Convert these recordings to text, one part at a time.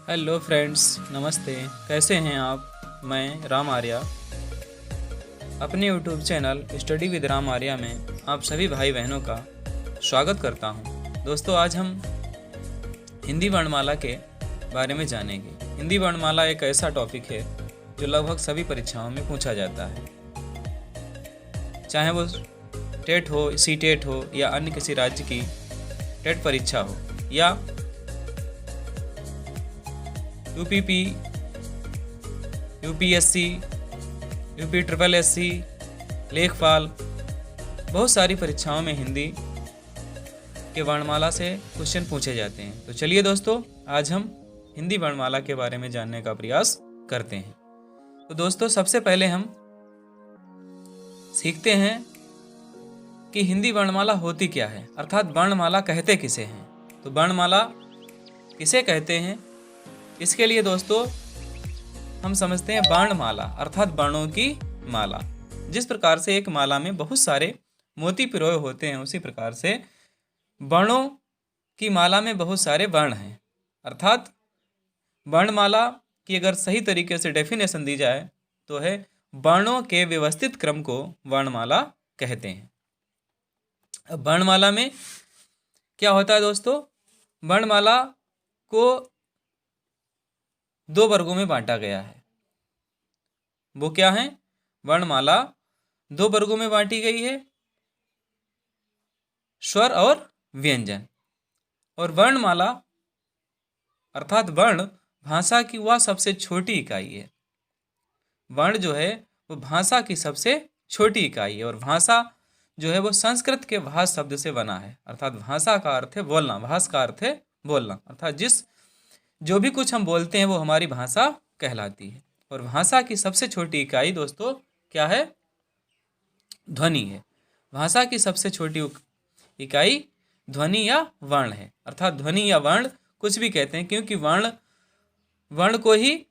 Hello friends, नमस्ते। कैसे हैं आप? मैं राम आर्या अपने YouTube channel study with Ram Arya में आप सभी भाई बहनों का स्वागत करता हूं। दोस्तों, आज हम हिंदी वर्णमाला के बारे में जानेंगे। हिंदी वर्णमाला एक ऐसा टॉपिक है जो लगभग सभी परीक्षाओं में पूछा जाता है, चाहे वो टेट हो, सी टेट हो या अन्य किसी राज्य की टेट परीक्षा हो या UPP, UPSC, UP triple SC, लेखपाल, बहुत सारी परीक्षाओं में हिंदी के वर्णमाला से क्वेश्चन पूछे जाते हैं। तो चलिए दोस्तों, आज हम हिंदी वर्णमाला के बारे में जानने का प्रयास करते हैं। तो दोस्तों, सबसे पहले हम सीखते हैं कि हिंदी वर्णमाला होती क्या है, अर्थात वर्णमाला कहते किसे हैं। तो वर्णमाला किसे कहते हैं, इसके लिए दोस्तों हम समझते हैं वर्णमाला अर्थात वर्णों की माला। जिस प्रकार से एक माला में बहुत सारे मोती पिरोए होते हैं, उसी प्रकार से वर्णों की माला में बहुत सारे वर्ण हैं। अर्थात वर्णमाला की अगर सही तरीके से डेफिनेशन दी जाए तो है वर्णों के व्यवस्थित क्रम को वर्णमाला कहते हैं। अब वर्णमाला में क्या होता है दोस्तों? वर्णमाला को दो वर्गों में बांटा गया है। वो क्या है? वर्णमाला दो वर्गों में बांटी गई है, स्वर और व्यंजन। और वर्णमाला अर्थात वर्ण भाषा की वह सबसे छोटी इकाई है। वर्ण जो है वो भाषा की सबसे छोटी इकाई है। और भाषा जो है वो संस्कृत के भाष शब्द से बना है। अर्थात भाषा का अर्थ है बोलना, भाष का अर्थ है बोलना। अर्थात जो भी कुछ हम बोलते हैं वो हमारी भाषा कहलाती है। और भाषा की सबसे छोटी इकाई दोस्तों क्या है? ध्वनि है। भाषा की सबसे छोटी इकाई ध्वनि या वर्ण है। अर्थात ध्वनि या वर्ण कुछ भी कहते हैं, क्योंकि वर्ण को ही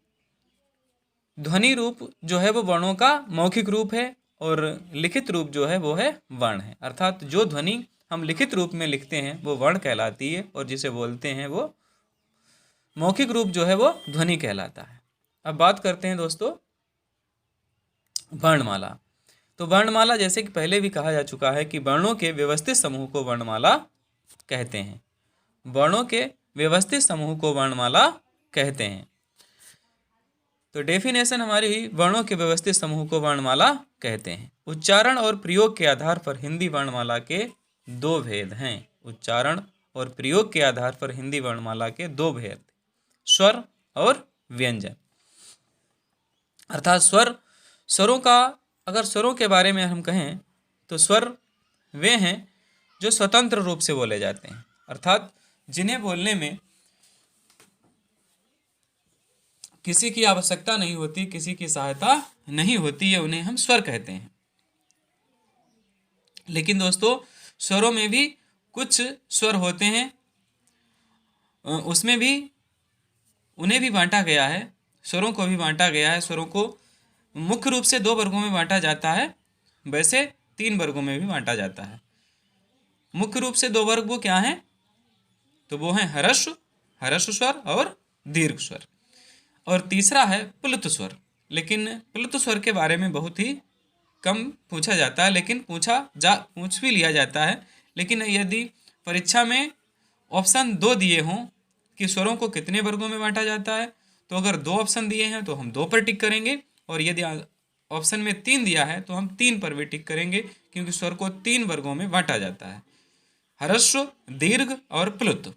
ध्वनि रूप जो है वो वर्णों का मौखिक रूप है और लिखित रूप जो है वो है वर्ण है। अर्थात जो ध्वनि हम लिखित रूप में लिखते हैं वो वर्ण कहलाती है और जिसे बोलते हैं वो मौखिक रूप जो है वो ध्वनि कहलाता है। अब बात करते हैं दोस्तों वर्णमाला। तो वर्णमाला, जैसे कि पहले भी कहा जा चुका है कि वर्णों के व्यवस्थित समूह को वर्णमाला कहते हैं। वर्णों के व्यवस्थित समूह को वर्णमाला कहते हैं। तो डेफिनेशन हमारी हुई, वर्णों के व्यवस्थित समूह को वर्णमाला कहते हैं। उच्चारण और प्रयोग के आधार पर हिंदी वर्णमाला के दो भेद हैं। उच्चारण और प्रयोग के आधार पर हिंदी वर्णमाला के दो भेद, स्वर और व्यंजन। अर्थात स्वरों का, अगर स्वरों के बारे में हम कहें तो स्वर वे हैं जो स्वतंत्र रूप से बोले जाते हैं। अर्थात जिन्हें बोलने में किसी की आवश्यकता नहीं होती, किसी की सहायता नहीं होती है, उन्हें हम स्वर कहते हैं। लेकिन दोस्तों स्वरों में भी कुछ स्वर होते हैं, उसमें भी उन्हें भी बांटा गया है, स्वरों को भी बांटा गया है। स्वरों को मुख्य रूप से दो वर्गों में बांटा जाता है, वैसे तीन वर्गों में भी बांटा जाता है। मुख्य रूप से दो वर्ग वो क्या हैं? तो वो हैं हर्ष स्वर और दीर्घ स्वर। और तीसरा है प्लुत स्वर। लेकिन प्लुत स्वर के बारे में बहुत ही कम पूछा जाता है, लेकिन पूछ भी लिया जाता है। लेकिन यदि परीक्षा में ऑप्शन दो दिए हों कि स्वरों को कितने वर्गों में बांटा जाता है, तो अगर दो ऑप्शन दिए हैं तो हम दो पर टिक करेंगे, और यदि ऑप्शन में तीन दिया है तो हम तीन पर भी टिक करेंगे, क्योंकि स्वर को तीन वर्गों में बांटा जाता है, ह्रस्व, दीर्घ और प्लुत।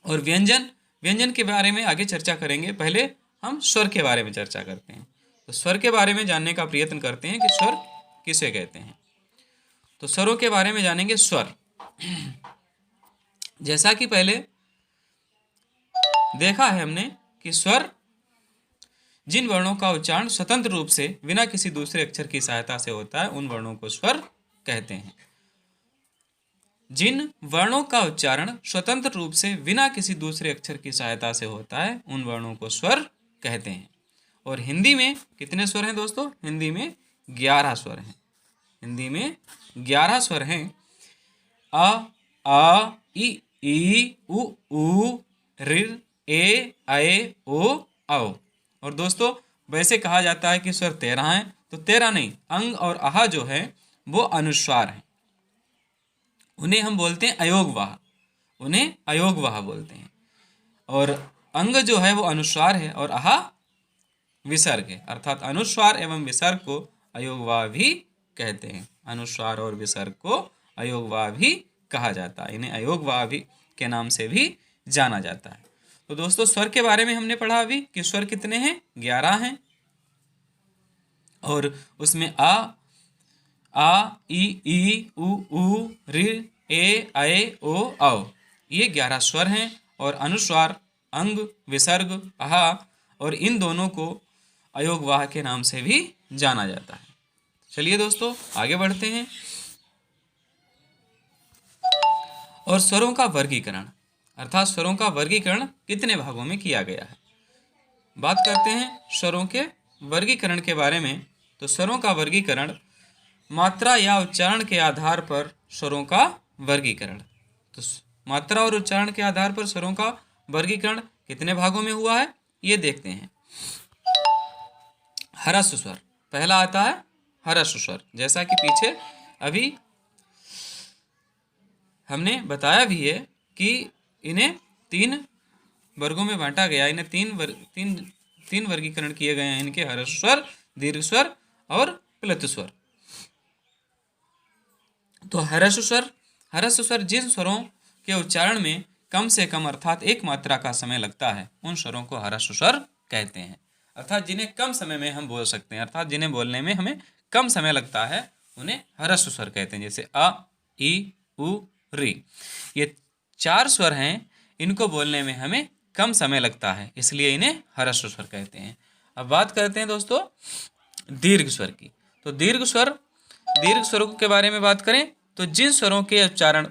और व्यंजन के बारे में आगे चर्चा करेंगे, पहले हम स्वर के बारे में चर्चा करते हैं। तो स्वर के बारे में जानने का प्रयत्न करते हैं कि स्वर किसे कहते हैं। तो स्वरों के बारे में जानेंगे। स्वर जैसा कि पहले देखा है हमने कि स्वर जिन वर्णों का उच्चारण स्वतंत्र रूप से बिना किसी दूसरे अक्षर की सहायता से होता है उन वर्णों को स्वर कहते हैं। जिन वर्णों का उच्चारण स्वतंत्र रूप से बिना किसी दूसरे अक्षर की सहायता से होता है उन वर्णों को स्वर कहते हैं। और हिंदी में कितने स्वर हैं दोस्तों? हिंदी में 11 स्वर हैं। हिंदी में 11 स्वर हैं। अ, आ, इ, ऊ, ऋ, ए, आए, ओ, आओ। और दोस्तों वैसे कहा जाता है कि स्वर 13 हैं, तो 13 नहीं, अंग और आहा जो है वो अनुस्वार हैं, उन्हें हम बोलते हैं अयोगवाह, उन्हें अयोगवाह बोलते हैं। और अंग जो है वो अनुस्वार है और आहा विसर्ग है, अर्थात अनुस्वार एवं विसर्ग को अयोगवाह भी कहते हैं। अनुस्वार और विसर्ग को अयोगवाह भी कहा जाता है, इन्हें अयोगवाह भी के नाम से भी जाना जाता है। तो दोस्तों स्वर के बारे में हमने पढ़ा अभी कि स्वर कितने हैं, 11 हैं। और उसमें आ, ई, उ, ऋ, ए, आए, ओ, आओ, ये 11 स्वर हैं। और अनुस्वार, अंग, विसर्ग, आहा और इन दोनों को अयोगवाह के नाम से भी जाना जाता है। चलिए दोस्तों आगे बढ़ते हैं। और स्वरों का वर्गीकरण, अर्थात स्वरों का वर्गीकरण कितने भागों में किया गया है। बात करते हैं स्वरों के वर्गीकरण के बारे में। तो स्वरों का वर्गीकरण मात्रा या उच्चारण के आधार पर स्वरों का वर्गीकरण। तो मात्रा और उच्चारण के आधार पर स्वरों का वर्गीकरण कितने भागों में हुआ है ये देखते हैं। ह्रस्व स्वर पहला आता है, ह्रस्व स्वर, जैसा कि पीछे अभी हमने बताया भी है कि इन्हें 3 वर्गों में बांटा गया, इन्हें तीन वर्गीकरण किए गए हैं इनके, ह्रस्व स्वर, दीर्घ स्वर और प्लुत स्वर। तो ह्रस्व स्वर जिन स्वरों के उच्चारण में कम से कम अर्थात एक मात्रा का समय लगता है उन स्वरों को ह्रस्व स्वर कहते हैं, अर्थात जिन्हें कम समय में हम बोल सकते हैं, अर्थात जिन्हें बोलने में हमें कम समय लगता है उन्हें ह्रस्व स्वर कहते हैं। जैसे अ, ई, उ, ऋ, ये 4 स्वर हैं, इनको बोलने में हमें कम समय लगता है, इसलिए इन्हें ह्रस्व स्वर कहते हैं। अब बात करते हैं दोस्तों दीर्घ स्वर की। तो दीर्घ स्वरों के बारे में बात करें तो जिन स्वरों के उच्चारण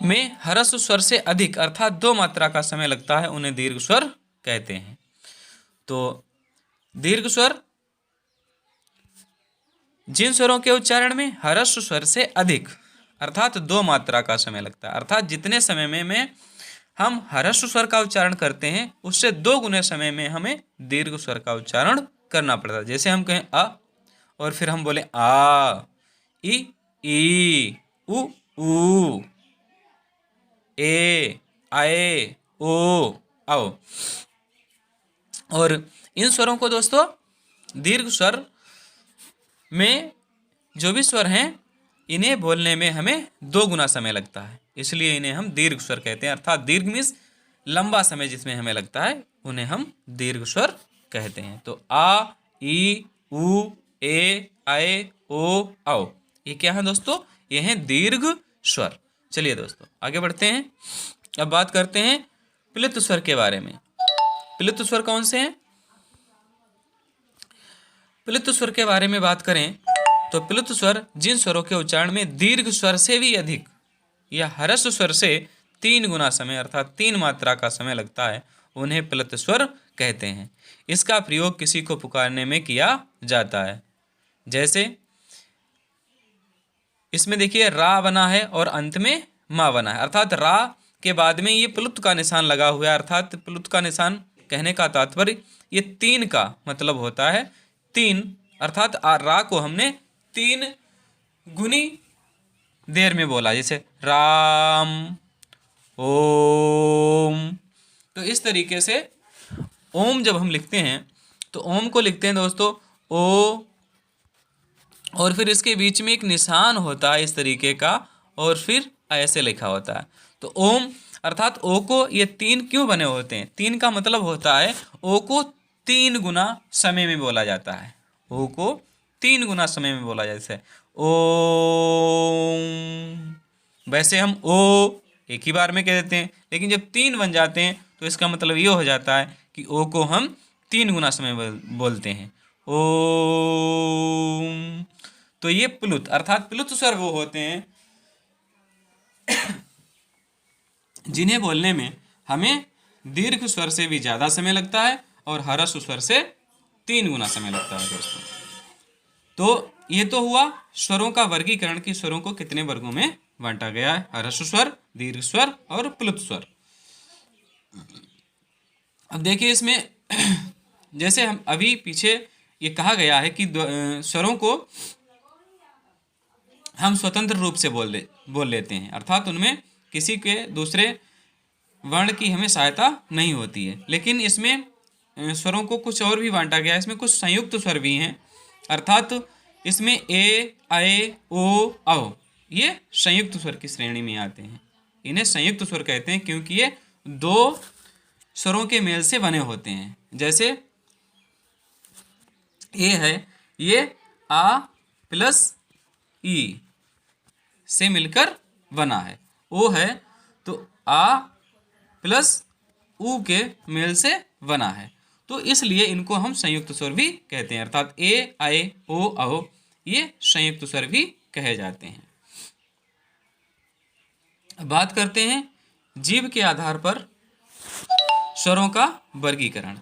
में ह्रस्व स्वर से अधिक अर्थात 2 मात्रा का समय लगता है उन्हें दीर्घ स्वर कहते हैं। तो दीर्घ स्वर जिन स्वरों के उच्चारण में ह्रस्व स्वर से अधिक अर्थात 2 मात्रा का समय लगता है, अर्थात जितने समय में हम ह्रस्व स्वर का उच्चारण करते हैं उससे 2 गुने समय में हमें दीर्घ स्वर का उच्चारण करना पड़ता है। जैसे हम कहें अ और फिर हम बोले आ, ई, उ, ए, आए, ओ, आओ। और इन स्वरों को दोस्तों दीर्घ स्वर में जो भी स्वर हैं इन्हें बोलने में हमें 2 गुना समय लगता है, इसलिए इन्हें हम दीर्घ स्वर कहते हैं, अर्थात दीर्घ मीन्स लंबा समय जिसमें हमें लगता है उन्हें हम दीर्घ स्वर कहते हैं। तो आ, ई, उ, ए, आए, ओ, आओ, ये क्या है दोस्तों, ये हैं दीर्घ स्वर। चलिए दोस्तों आगे बढ़ते हैं। अब बात करते हैं प्लुत स्वर के बारे में। प्लुत स्वर कौन से हैं? प्लुत स्वर के बारे में बात करें तो प्लुत स्वर जिन स्वरों के उच्चारण में दीर्घ स्वर से भी अधिक या ह्रस्व स्वर से 3 गुना समय अर्थात 3 मात्रा का समय लगता है उन्हें प्लुत स्वर कहते हैं। इसका प्रयोग किसी को पुकारने में किया जाता है। जैसे इसमें देखिए रा बना है और अंत में मा बना है, अर्थात रा के बाद में ये प्लुत का निशान लगा हुआ है, अर्थात प्लुत का निशान कहने का तात्पर्य ये 3 का मतलब होता है 3, अर्थात रा को हमने 3 गुनी देर में बोला, जैसे राम, ओम। तो इस तरीके से ओम जब हम लिखते हैं तो ओम को लिखते हैं दोस्तों ओ, और फिर इसके बीच में एक निशान होता है इस तरीके का और फिर ऐसे लिखा होता है। तो ओम अर्थात ओ को ये 3 क्यों बने होते हैं, 3 का मतलब होता है ओ को 3 गुना समय में बोला जाता है, ओ को 3 गुना समय में बोला जाता है। ओम, वैसे हम ओ एक ही बार में कह देते हैं, लेकिन जब 3 बन जाते हैं तो इसका मतलब ये हो जाता है कि ओ को हम 3 गुना समय बोलते हैं, ओम। तो ये प्लुत अर्थात प्लुत स्वर वो होते हैं जिन्हें बोलने में हमें दीर्घ स्वर से भी ज़्यादा समय लगता है और ह्रस्व स्वर से 3 गुना समय लगता है दोस्तों। तो ये तो हुआ स्वरों का वर्गीकरण की स्वरों को कितने वर्गों में बांटा गया है, ह्रस्व स्वर, दीर्घ स्वर और प्लुत स्वर। अब देखिए इसमें जैसे हम अभी पीछे ये कहा गया है कि स्वरों को हम स्वतंत्र रूप से बोल लेते हैं, अर्थात उनमें किसी के दूसरे वर्ण की हमें सहायता नहीं होती है। लेकिन इसमें स्वरों को कुछ और भी बांटा गया है, इसमें कुछ संयुक्त स्वर भी हैं, अर्थात इसमें ए, आए, ओ, औ ये संयुक्त स्वर की श्रेणी में आते हैं। इन्हें संयुक्त स्वर कहते हैं क्योंकि ये दो स्वरों के मेल से बने होते हैं। जैसे ए है, ये आ प्लस ई से मिलकर बना है। ओ है तो आ प्लस ऊ के मेल से बना है, तो इसलिए इनको हम संयुक्त स्वर भी कहते हैं, अर्थात ए, आए, ओ, औ ये संयुक्त स्वर भी कहे जाते हैं। अब बात करते हैं जीभ के आधार पर स्वरों का वर्गीकरण।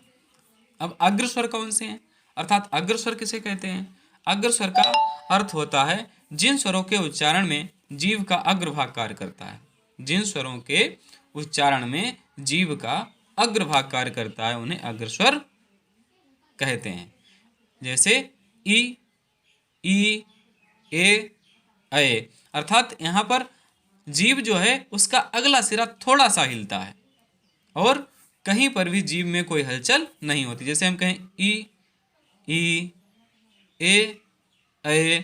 अब अग्र स्वर कौन से हैं, अर्थात अग्र स्वर किसे कहते हैं? अग्र स्वर का अर्थ होता है जिन स्वरों के उच्चारण में जीभ का अग्रभाग कार्य करता है। जिन स्वरों के उच्चारण में जीभ का अग्रभाग कार्य करता है उन्हें अग्र स्वर कहते हैं। जैसे ई, ए, ऐ, अर्थात यहाँ पर जीभ जो है उसका अगला सिरा थोड़ा सा हिलता है और कहीं पर भी जीभ में कोई हलचल नहीं होती। जैसे हम कहें ई, ए, ऐ,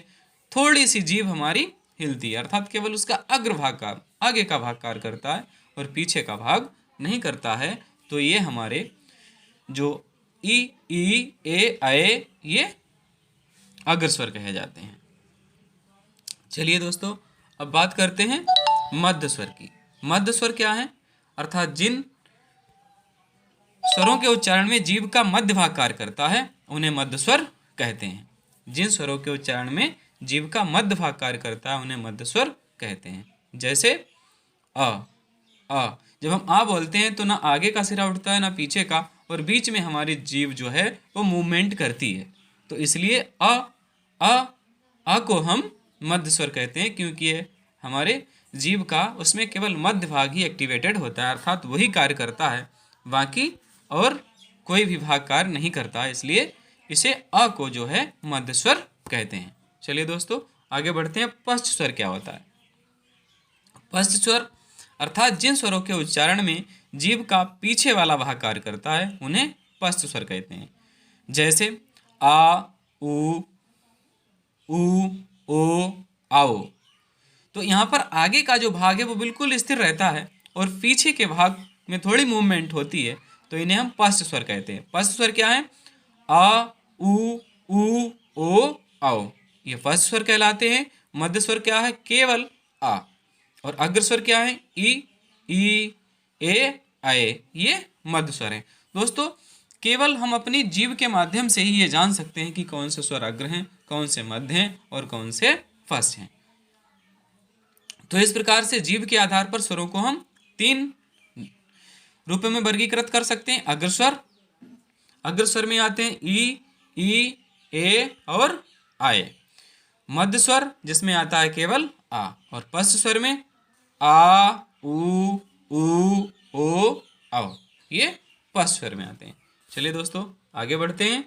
थोड़ी सी जीभ हमारी हिलती है, अर्थात केवल उसका अग्रभाग का आगे का भाग कार्य करता है और पीछे का भाग नहीं करता है। तो ये हमारे जो ई, ए, ऐ ये अग्र स्वर कहे जाते हैं। चलिए दोस्तों अब बात करते हैं मध्य स्वर की। मध्य स्वर क्या है, अर्थात जिन स्वरों के उच्चारण में जीभ का मध्य भाग कार्य करता है उन्हें मध्य स्वर कहते हैं। जिन स्वरों के उच्चारण में जीभ का मध्य भाग कार्य करता है उन्हें मध्य स्वर कहते हैं। जैसे अ, जब हम आ बोलते हैं तो ना आगे का सिरा उठता है ना पीछे का, और बीच में हमारी जीभ जो है वो मूवमेंट करती है, तो इसलिए अ को हम मध्य स्वर कहते हैं क्योंकि ये हमारे जीभ का उसमें केवल मध्य भाग ही एक्टिवेटेड होता है, अर्थात वही कार्य करता है, बाकी और कोई भी भाग कार्य नहीं करता है, इसलिए इसे अ को जो है मध्य स्वर कहते हैं। चलिए दोस्तों आगे बढ़ते हैं। पश्च स्वर क्या होता है? पश्च स्वर अर्थात जिन स्वरों के उच्चारण में जीभ का पीछे वाला भाग कार्य करता है उन्हें पश्च स्वर कहते हैं। जैसे आ, ऊ, ओ, आओ, तो यहाँ पर आगे का जो भाग है वो बिल्कुल स्थिर रहता है और पीछे के भाग में थोड़ी मूवमेंट होती है, तो इन्हें हम पश्च स्वर कहते हैं। पश्च स्वर क्या है? आ, ऊ, ओ, आओ, ये पश्च स्वर कहलाते हैं। मध्य स्वर क्या है? केवल आ। और अग्र स्वर क्या है? ई, ए, ऐ, ये मध्य स्वर है। दोस्तों केवल हम अपनी जीभ के माध्यम से ही ये जान सकते हैं कि कौन से स्वर अग्र हैं, कौन से मध्य हैं और कौन से पश्च हैं। तो इस प्रकार से जीभ के आधार पर स्वरों को हम 3 रूपों में वर्गीकृत कर सकते हैं। अग्र स्वर, अग्र स्वर में आते हैं ई, ए और आए। मध्य स्वर जिसमें आता है केवल आ, और पश्च स्वर में आ, ऊ, ओ, औ, ये पश्च स्वर में आते हैं। चलिए दोस्तों आगे बढ़ते हैं।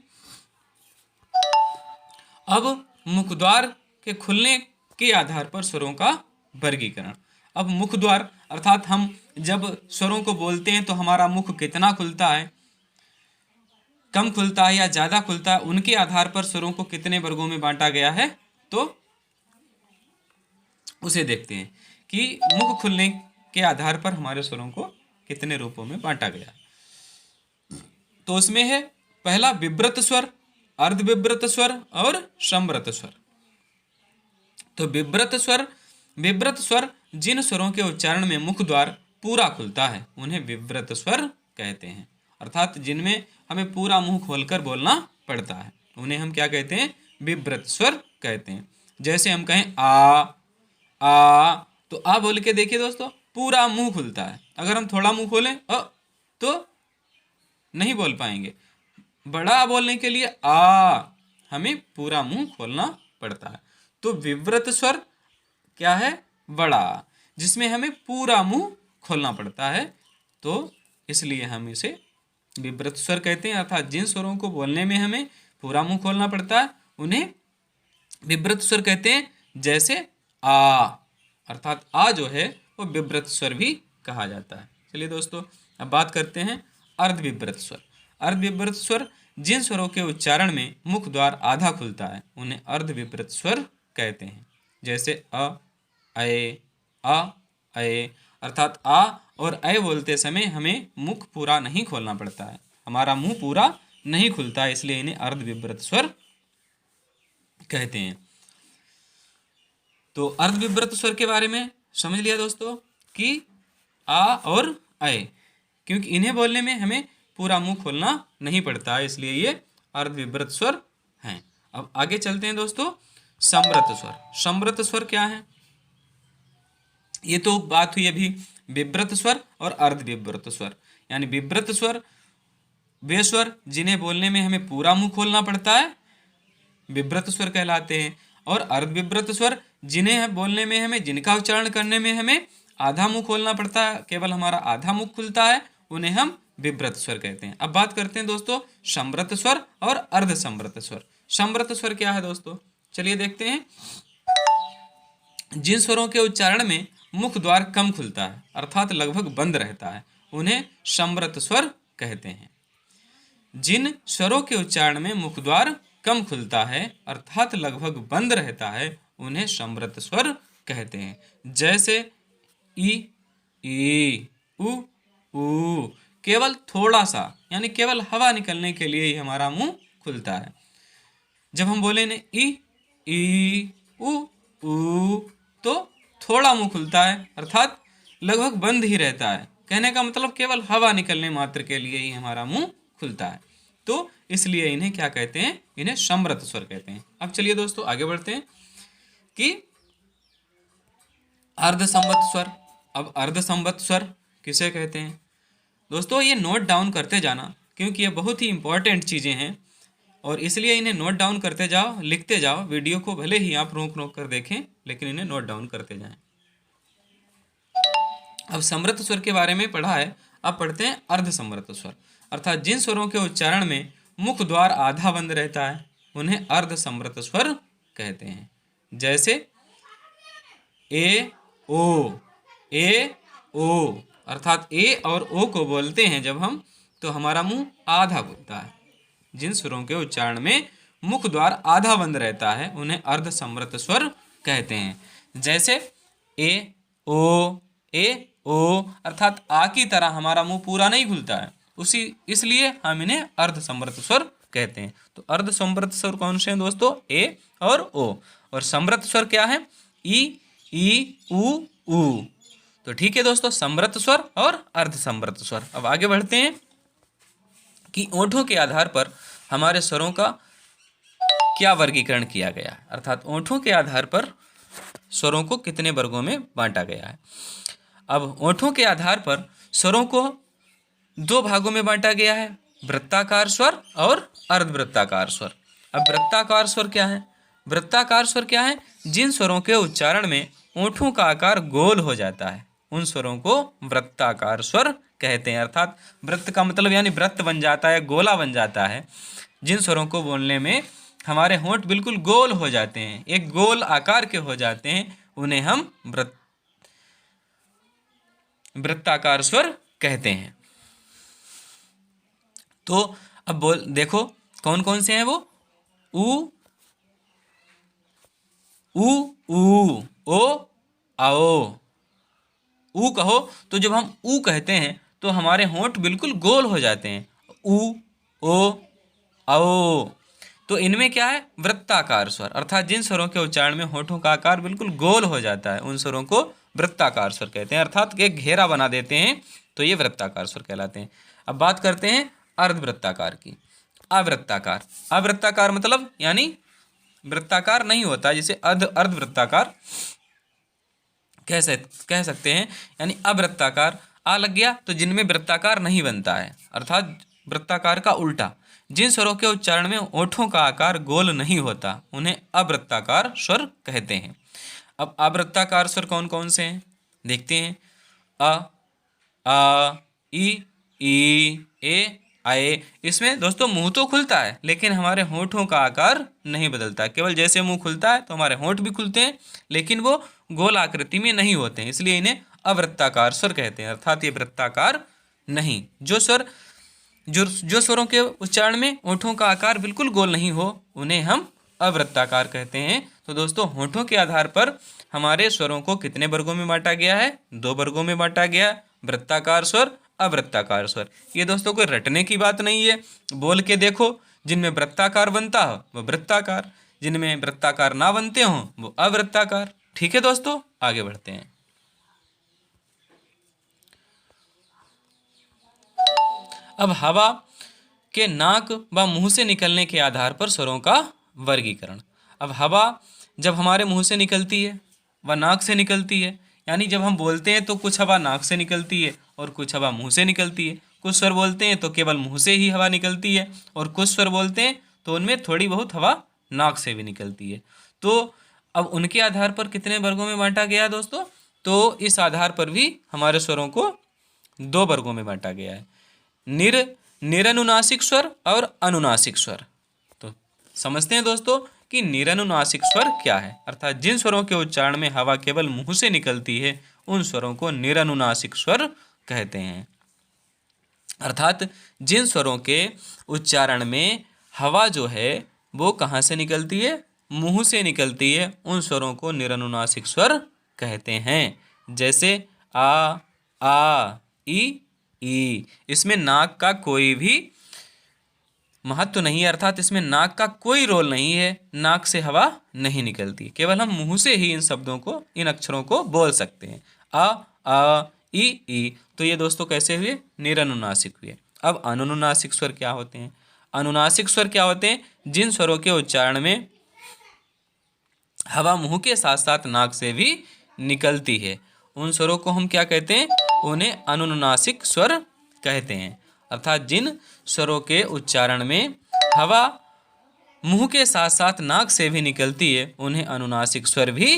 अब मुखद्वार के खुलने के आधार पर स्वरों का वर्गीकरण। अब मुखद्वार अर्थात हम जब स्वरों को बोलते हैं तो हमारा मुख कितना खुलता है, कम खुलता है या ज़्यादा खुलता है, उनके आधार पर स्वरों को कितने वर्गों में बांटा गया है, तो उसे देखते हैं कि मुख खुलने के आधार पर हमारे स्वरों को कितने रूपों में बांटा गया। तो उसमें है पहला विव्रत स्वर, अर्धविव्रत स्वर और संव्रत स्वर। तो विव्रत स्वर जिन स्वरों के उच्चारण में मुख द्वार पूरा खुलता है उन्हें विव्रत स्वर कहते हैं, अर्थात जिनमें हमें पूरा मुंह खोलकर बोलना पड़ता है उन्हें हम क्या कहते हैं? विव्रत स्वर कहते हैं। जैसे हम कहें आ, तो आ बोल के देखिए दोस्तों पूरा मुंह खुलता है। अगर हम थोड़ा मुंह खोलें तो नहीं बोल पाएंगे। बड़ा बोलने के लिए आ हमें पूरा मुंह खोलना पड़ता है। तो विव्रत स्वर क्या है? बड़ा, जिसमें हमें पूरा मुंह खोलना पड़ता है, तो इसलिए हम इसे विब्रत स्वर कहते हैं। अर्थात जिन स्वरों को बोलने में हमें पूरा मुंह खोलना पड़ता है उन्हें विब्रत स्वर कहते हैं। जैसे आ, अर्थात आ जो है वो विब्रत स्वर भी कहा जाता है। चलिए दोस्तों, अब बात करते हैं अर्ध विब्रत स्वर। अर्ध विब्रत स्वर जिन स्वरों के उच्चारण में मुख द्वार आधा खुलता है उन्हें अर्ध विब्रत स्वर कहते हैं। जैसे अ, ए, आ, ए, अर्थात आ और ए बोलते समय हमें मुख पूरा नहीं खोलना पड़ता है, हमारा मुंह पूरा नहीं खुलता है, इसलिए इन्हें अर्ध विब्रत स्वर कहते हैं। तो अर्ध विब्रत स्वर के बारे में समझ लिया दोस्तों कि आ और ए, क्योंकि इन्हें बोलने में हमें पूरा मुंह खोलना नहीं पड़ता है, इसलिए ये अर्ध विब्रत स्वर हैं। अब आगे चलते हैं दोस्तों, समृत स्वर। समृत स्वर क्या है? ये तो बात हुई अभी विब्रत स्वर और अर्ध विब्रत स्वर। यानी विब्रत स्वर वे स्वर जिन्हें बोलने में हमें पूरा मुंह खोलना पड़ता है, विब्रत स्वर कहलाते हैं। और अर्ध विब्रत स्वर जिन्हें बोलने में हमें, जिनका उच्चारण करने में हमें आधा मुंह खोलना पड़ता है, केवल हमारा आधा मुंह खुलता है, उन्हें हम विब्रत स्वर कहते हैं। अब बात करते हैं दोस्तों समृत स्वर और अर्ध समृत स्वर। समृत स्वर क्या है दोस्तों? चलिए देखते हैं। जिन स्वरों के उच्चारण में मुख द्वार कम खुलता है अर्थात लगभग बंद रहता है उन्हें समृत स्वर कहते हैं। जिन स्वरों के उच्चारण में मुख द्वार कम खुलता है अर्थात लगभग बंद रहता है उन्हें समृत स्वर कहते हैं। जैसे ई, उ, ऊ, केवल थोड़ा सा, यानी केवल हवा निकलने के लिए ही हमारा मुंह खुलता है। जब हम बोले ने ई, उ, तो थोड़ा मुंह खुलता है अर्थात लगभग बंद ही रहता है। कहने का मतलब केवल हवा निकलने मात्र के लिए ही हमारा मुंह खुलता है। तो इसलिए इन्हें क्या कहते हैं? इन्हें समृत स्वर कहते हैं। अब चलिए दोस्तों आगे बढ़ते हैं कि अर्धसंबत स्वर। अब अर्धसंबत स्वर किसे कहते हैं? दोस्तों ये नोट डाउन करते जाना, क्योंकि ये बहुत ही इंपॉर्टेंट चीज़ें हैं और इसलिए इन्हें नोट डाउन करते जाओ, लिखते जाओ। वीडियो को भले ही आप रोक रोक कर देखें, लेकिन इन्हें नोट डाउन करते जाएं। अब समृत स्वर के बारे में पढ़ा है, अब पढ़ते हैं अर्धसमृत स्वर। अर्थात जिन स्वरों के उच्चारण में मुख द्वार आधा बंद रहता है उन्हें अर्धसमृत स्वर कहते हैं। जैसे ए, ओ, अर्थात ए और ओ को बोलते हैं जब हम, तो हमारा मुंह आधा खुलता है। जिन स्वरों के उच्चारण में मुख द्वार आधा बंद रहता है उन्हें अर्धसमृत स्वर कहते हैं। जैसे ए, ओ, अर्थात आ की तरह हमारा मुंह पूरा नहीं खुलता है, इसलिए हम इन्हें अर्धसमृत स्वर कहते हैं। तो अर्धसमृत स्वर कौन से हैं दोस्तों? ए और ओ। और समृत स्वर क्या है? ई, उ। तो ठीक है दोस्तों, समृत स्वर और अर्धसमृत स्वर। अब आगे बढ़ते हैं कि ओंठों के आधार पर हमारे स्वरों का क्या वर्गीकरण किया गया है। अर्थात ओंठों के आधार पर स्वरों को कितने वर्गों में बांटा गया है। अब ओंठों के आधार पर स्वरों को दो भागों में बांटा गया है, वृत्ताकार स्वर और अर्धवृत्ताकार स्वर। अब वृत्ताकार स्वर क्या है? वृत्ताकार स्वर क्या है? जिन स्वरों के उच्चारण में ओंठों का आकार गोल हो जाता है उन स्वरों को वृत्ताकार स्वर कहते हैं। अर्थात वृत्त का मतलब यानी वृत्त बन जाता है, गोला बन जाता है। जिन स्वरों को बोलने में हमारे होंठ बिल्कुल गोल हो जाते हैं, एक गोल आकार के हो जाते हैं, उन्हें हम वृत्ताकार स्वर कहते हैं। तो अब देखो कौन कौन से हैं वो? उ, ओ, आओ। ऊ कहो तो जब हम ऊ कहते हैं तो हमारे होंठ बिल्कुल गोल हो जाते हैं, ऊ, ओ, आओ। तो इनमें क्या है? वृत्ताकार स्वर। अर्थात जिन स्वरों के उच्चारण में होठों का आकार बिल्कुल गोल हो जाता है उन स्वरों को वृत्ताकार स्वर कहते हैं। अर्थात एक घेरा बना देते हैं तो ये वृत्ताकार स्वर कहलाते हैं। अब बात करते हैं अर्धवृत्ताकार की। अवृत्ताकार। अवृत्ताकार मतलब यानी वृत्ताकार नहीं होता, जिसे अर्धवृत्ताकार कह सकते हैं। यानी अवृत्ताकार आ लग गया तो जिनमें वृत्ताकार नहीं बनता है, अर्थात वृत्ताकार का उल्टा। जिन स्वरों के उच्चारण में ओठों का आकार गोल नहीं होता उन्हें अवृत्ताकार स्वर कहते हैं। अब अवृत्ताकार स्वर कौन कौन से हैं देखते हैं। आ, ई, ई, ए, आए। इसमें दोस्तों मुंह तो खुलता है लेकिन हमारे होठों का आकार नहीं बदलता। केवल जैसे मुंह खुलता है तो हमारे होठ भी खुलते हैं, लेकिन वो गोल आकृति में नहीं होते हैं, इसलिए इन्हें अवृत्ताकार स्वर कहते हैं। अर्थात ये वृत्ताकार नहीं। जो स्वरों के उच्चारण में होठों का आकार बिल्कुल गोल नहीं हो उन्हें हम अवृत्ताकार कहते हैं। तो दोस्तों होठों के आधार पर हमारे स्वरों को कितने वर्गों में बांटा गया है? 2 वर्गों में बांटा गया, वृत्ताकार स्वर, अवृत्ताकार स्वर। ये दोस्तों कोई रटने की बात नहीं है, बोल के देखो। जिनमें वृत्ताकार बनता हो वो वृत्ताकार, जिनमें वृत्ताकार ना बनते हों वो अवृत्ताकार। ठीक है दोस्तों, आगे बढ़ते हैं। अब हवा के नाक व मुंह से निकलने के आधार पर स्वरों का वर्गीकरण। अब हवा जब हमारे मुंह से निकलती है व नाक से निकलती है, यानी जब हम बोलते हैं तो कुछ हवा नाक से निकलती है और कुछ हवा मुंह से निकलती है। कुछ स्वर बोलते हैं तो केवल मुंह से ही हवा निकलती है और कुछ स्वर बोलते हैं तो उनमें थोड़ी बहुत हवा नाक से भी निकलती है। तो अब उनके आधार पर कितने वर्गों में बांटा गया है दोस्तों? तो इस आधार पर भी हमारे स्वरों को 2 वर्गों में बांटा गया है, निरनुनासिक स्वर और अनुनासिक स्वर। तो समझते हैं दोस्तों कि निरनुनासिक स्वर क्या है। अर्थात जिन स्वरों के उच्चारण में हवा केवल मुंह से निकलती है उन स्वरों को निरनुनासिक स्वर कहते हैं। अर्थात जिन स्वरों के उच्चारण में हवा जो है वो कहाँ से निकलती है? मुंह से निकलती है। उन स्वरों को निरनुनासिक स्वर कहते हैं। जैसे आ, ई। इसमें नाक का कोई भी महत्व नहीं है, अर्थात इसमें नाक का कोई रोल नहीं है, नाक से हवा नहीं निकलती, केवल हम मुंह से ही इन शब्दों को, इन अक्षरों को बोल सकते हैं। आ, ई। तो ये दोस्तों कैसे हुए? निरनुनासिक हुए। अब अनुनुनासिक स्वर क्या होते हैं? अनुनासिक स्वर क्या होते हैं? जिन स्वरों के उच्चारण में हवा मुंह के साथ साथ नाक से भी निकलती है उन स्वरों को हम क्या कहते हैं? उन्हें अनुनासिक स्वर कहते हैं। अर्थात जिन स्वरों के उच्चारण में हवा मुंह के साथ साथ नाक से भी निकलती है उन्हें अनुनासिक स्वर भी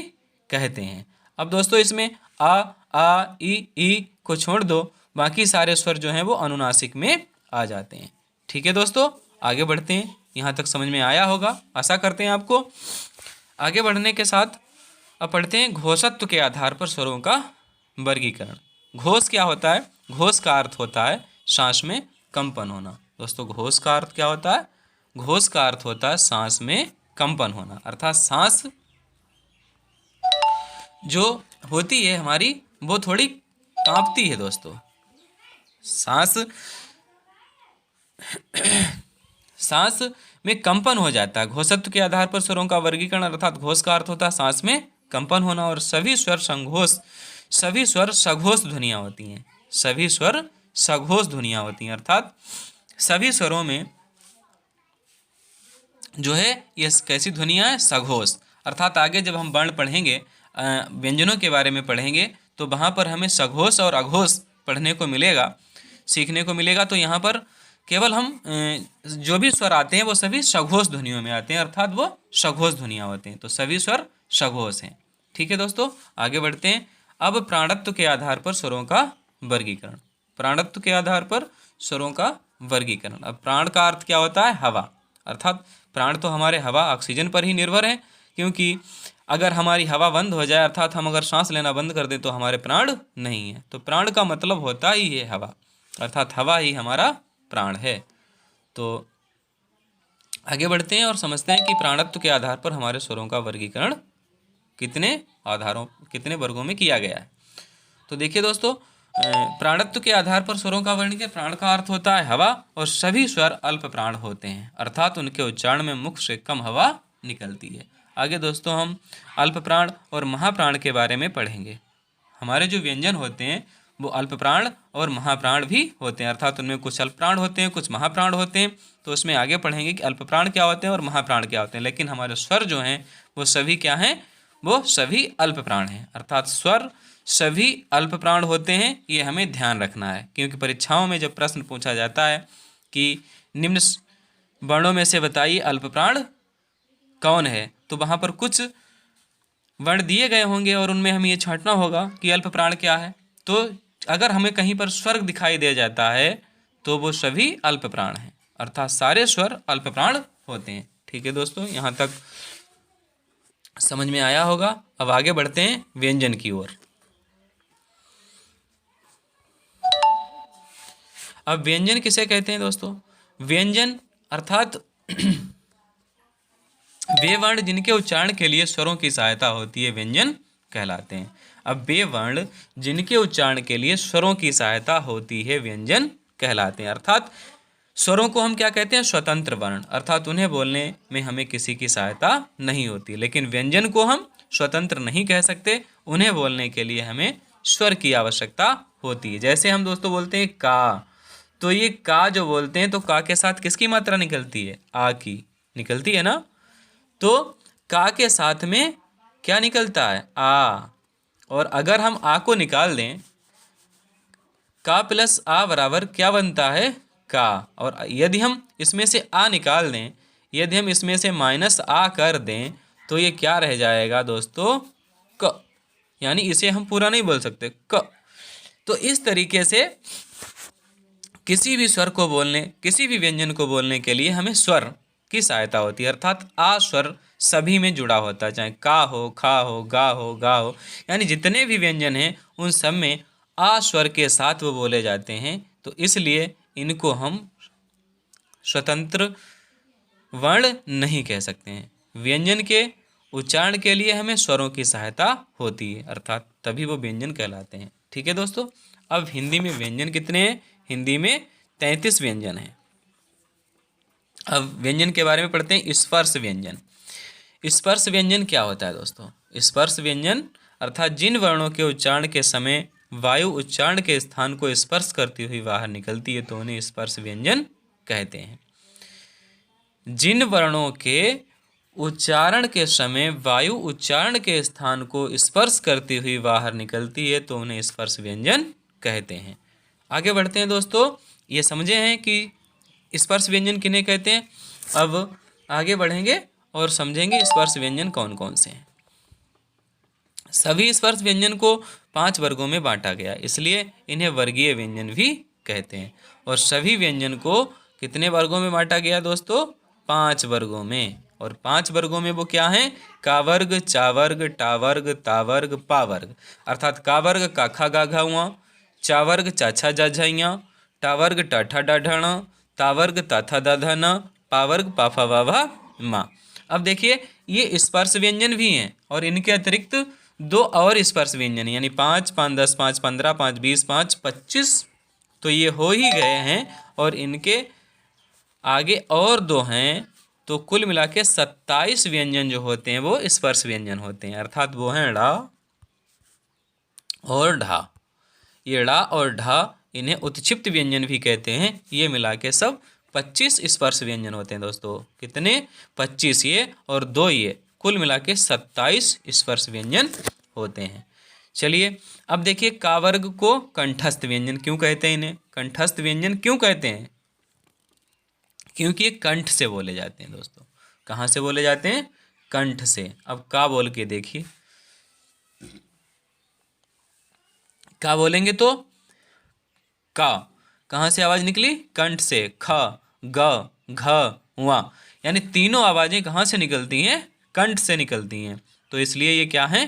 कहते हैं। अब दोस्तों इसमें आ, ई को छोड़ दो, बाकी सारे स्वर जो हैं वो अनुनासिक में आ जाते हैं। ठीक है दोस्तों, आगे बढ़ते हैं। यहाँ तक समझ में आया होगा, आशा करते हैं आपको। आगे बढ़ने के साथ अब पढ़ते हैं घोषत्व के आधार पर स्वरों का वर्गीकरण। घोष क्या होता है? घोष का अर्थ होता है सांस में कंपन होना। दोस्तों घोष का अर्थ क्या होता है? घोष का अर्थ होता है सांस में कंपन होना। अर्थात सांस जो होती है हमारी वो थोड़ी कांपती है दोस्तों। सांस में कंपन हो जाता है। घोषत्व के आधार पर स्वरों का वर्गीकरण। अर्थात घोष का अर्थ होता है सांस में कंपन होना और सभी स्वर सघोष ध्वनियाँ होती हैं। सभी स्वर सघोष ध्वनियाँ होती हैं। अर्थात सभी स्वरों में जो है ये कैसी ध्वनियाँ हैं? सघोष। अर्थात आगे जब हम वर्ण पढ़ेंगे, व्यंजनों के बारे में पढ़ेंगे तो वहाँ पर हमें सघोष और अघोष पढ़ने को मिलेगा, सीखने को मिलेगा। तो यहाँ पर केवल हम जो भी स्वर आते हैं वो सभी सघोष ध्वनियों में आते हैं, अर्थात वो सघोष ध्वनियाँ होते हैं। तो सभी स्वर सघोष हैं। ठीक है दोस्तों, आगे बढ़ते हैं। अब प्राणत्व के आधार पर स्वरों का वर्गीकरण। प्राणत्व के आधार पर स्वरों का वर्गीकरण। अब प्राण का अर्थ क्या होता है? हवा। अर्थात प्राण तो हमारे हवा, ऑक्सीजन पर ही निर्भर है, क्योंकि अगर हमारी हवा बंद हो जाए, अर्थात हम अगर सांस लेना बंद कर दें तो हमारे प्राण नहीं है। तो प्राण का मतलब होता ही है हवा, अर्थात हवा ही हमारा प्राण है। तो आगे बढ़ते हैं और समझते हैं कि प्राणत्व के आधार पर हमारे स्वरों का वर्गीकरण कितने वर्गों में किया गया है। तो देखिए दोस्तों, प्राणत्व के आधार पर स्वरों का वर्णन। प्राण का अर्थ होता है हवा और सभी स्वर अल्प प्राण होते हैं, अर्थात उनके उच्चारण में मुख से कम हवा निकलती है। आगे दोस्तों हम अल्प प्राण और महाप्राण के बारे में पढ़ेंगे। हमारे जो व्यंजन होते हैं वो अल्प प्राण और महाप्राण भी होते हैं, अर्थात उनमें कुछ अल्प प्राण होते हैं, कुछ महाप्राण होते हैं। तो उसमें आगे पढ़ेंगे कि अल्प प्राण क्या होते हैं और महाप्राण क्या होते हैं। लेकिन हमारे स्वर जो हैं वो सभी क्या हैं? वो सभी अल्प प्राण हैं। अर्थात स्वर सभी अल्प प्राण होते हैं, ये हमें ध्यान रखना है, क्योंकि परीक्षाओं में जब प्रश्न पूछा जाता है कि निम्न वर्णों में से बताइए अल्प प्राण कौन है, तो वहाँ पर कुछ वर्ण दिए गए होंगे और उनमें हमें ये छांटना होगा कि अल्प प्राण क्या है। तो अगर हमें कहीं पर स्वर्ग दिखाई दे जाता है तो वो सभी अल्प प्राण हैं, अर्थात सारे स्वर अल्प प्राण होते हैं। ठीक है दोस्तों, यहाँ तक समझ में आया होगा। अब आगे बढ़ते हैं व्यंजन की ओर। अब व्यंजन किसे कहते हैं दोस्तों? व्यंजन अर्थात वे वर्ण जिनके उच्चारण के लिए स्वरों की सहायता होती है व्यंजन कहलाते हैं। अब वे वर्ण जिनके उच्चारण के लिए स्वरों की सहायता होती है व्यंजन कहलाते हैं। अर्थात स्वरों को हम क्या कहते हैं? स्वतंत्र वर्ण, अर्थात उन्हें बोलने में हमें किसी की सहायता नहीं होती। लेकिन व्यंजन को हम स्वतंत्र नहीं कह सकते, उन्हें बोलने के लिए हमें स्वर की आवश्यकता होती है। जैसे हम दोस्तों बोलते हैं का, तो ये का जो बोलते हैं तो का के साथ किसकी मात्रा निकलती है? आ की निकलती है ना। तो का के साथ में क्या निकलता है? आ। और अगर हम आ को निकाल दें, का प्लस आ बराबर क्या बनता है? का। और यदि हम इसमें से आ निकाल दें, यदि हम इसमें से माइनस आ कर दें, तो ये क्या रह जाएगा दोस्तों? क। यानी इसे हम पूरा नहीं बोल सकते, क। तो इस तरीके से किसी भी स्वर को बोलने, किसी भी व्यंजन को बोलने के लिए हमें स्वर की सहायता होती है। अर्थात आ स्वर सभी में जुड़ा होता है, चाहे का हो, खा हो, गा हो, गा हो, यानी जितने भी व्यंजन हैं उन सब में आ स्वर के साथ वो बोले जाते हैं। तो इसलिए इनको हम स्वतंत्र वर्ण नहीं कह सकते हैं। व्यंजन के उच्चारण के लिए हमें स्वरों की सहायता होती है, अर्थात तभी वो व्यंजन कहलाते हैं। ठीक है दोस्तों, अब हिंदी में व्यंजन कितने हैं? हिंदी में 33 व्यंजन हैं। अब व्यंजन के बारे में पढ़ते हैं। स्पर्श व्यंजन। स्पर्श व्यंजन क्या होता है दोस्तों? स्पर्श व्यंजन अर्थात जिन वर्णों के उच्चारण के समय वायु उच्चारण के स्थान को स्पर्श करती हुई बाहर निकलती है तो उन्हें स्पर्श व्यंजन कहते हैं। जिन वर्णों के उच्चारण के समय वायु उच्चारण के स्थान को स्पर्श करती हुई बाहर निकलती है तो उन्हें स्पर्श व्यंजन कहते हैं। आगे बढ़ते हैं दोस्तों। ये समझे हैं कि स्पर्श व्यंजन किन्हें कहते हैं। अब आगे बढ़ेंगे और समझेंगे स्पर्श व्यंजन कौन कौन से हैं। सभी स्पर्श व्यंजन को 5 वर्गों में बांटा गया, इसलिए इन्हें वर्गीय व्यंजन भी कहते हैं। और सभी व्यंजन को कितने वर्गों में बांटा गया दोस्तों? 5 वर्गों में। और 5 वर्गों में वो क्या हैं? का वर्ग, चा वर्ग, टा वर्ग, ता वर्ग, पा वर्ग। अर्थात का वर्ग का खा गा घा उआ, चा वर्ग चा छा जा झइया, टा वर्ग टा ठा डा ढा, ता वर्ग ता था दा धा ना, पा वर्ग पा फा वा भा मा। अब देखिए ये स्पर्श व्यंजन भी हैं और इनके अतिरिक्त 2 और स्पर्श व्यंजन यानी 5, 5, 10, 5, 15, 5, 20, 5, 25 तो ये हो ही गए हैं। और इनके आगे और 2 हैं, तो कुल मिला के 27 व्यंजन जो होते हैं वो स्पर्श व्यंजन होते हैं। अर्थात वो हैं ड़ा और ढा। ये ड़ा और ढा इन्हें उत्क्षिप्त व्यंजन भी कहते हैं। ये मिला के सब 25 स्पर्श व्यंजन होते हैं दोस्तों। कितने? 25 ये और 2 ये, कुल मिला के 27 स्पर्श व्यंजन होते हैं। चलिए अब देखिए का वर्ग को कंठस्थ व्यंजन क्यों कहते हैं? इन्हें कंठस्थ व्यंजन क्यों कहते हैं? क्योंकि ये कंठ से बोले जाते हैं दोस्तों। कहाँ से बोले जाते हैं? कंठ से। अब का बोल के देखिए, का बोलेंगे तो का कहाँ से आवाज निकली? कंठ से। ख, ग, घ, वा, यानी तीनों आवाजें कहाँ से निकलती हैं? कंठ से निकलती हैं। तो इसलिए ये क्या है?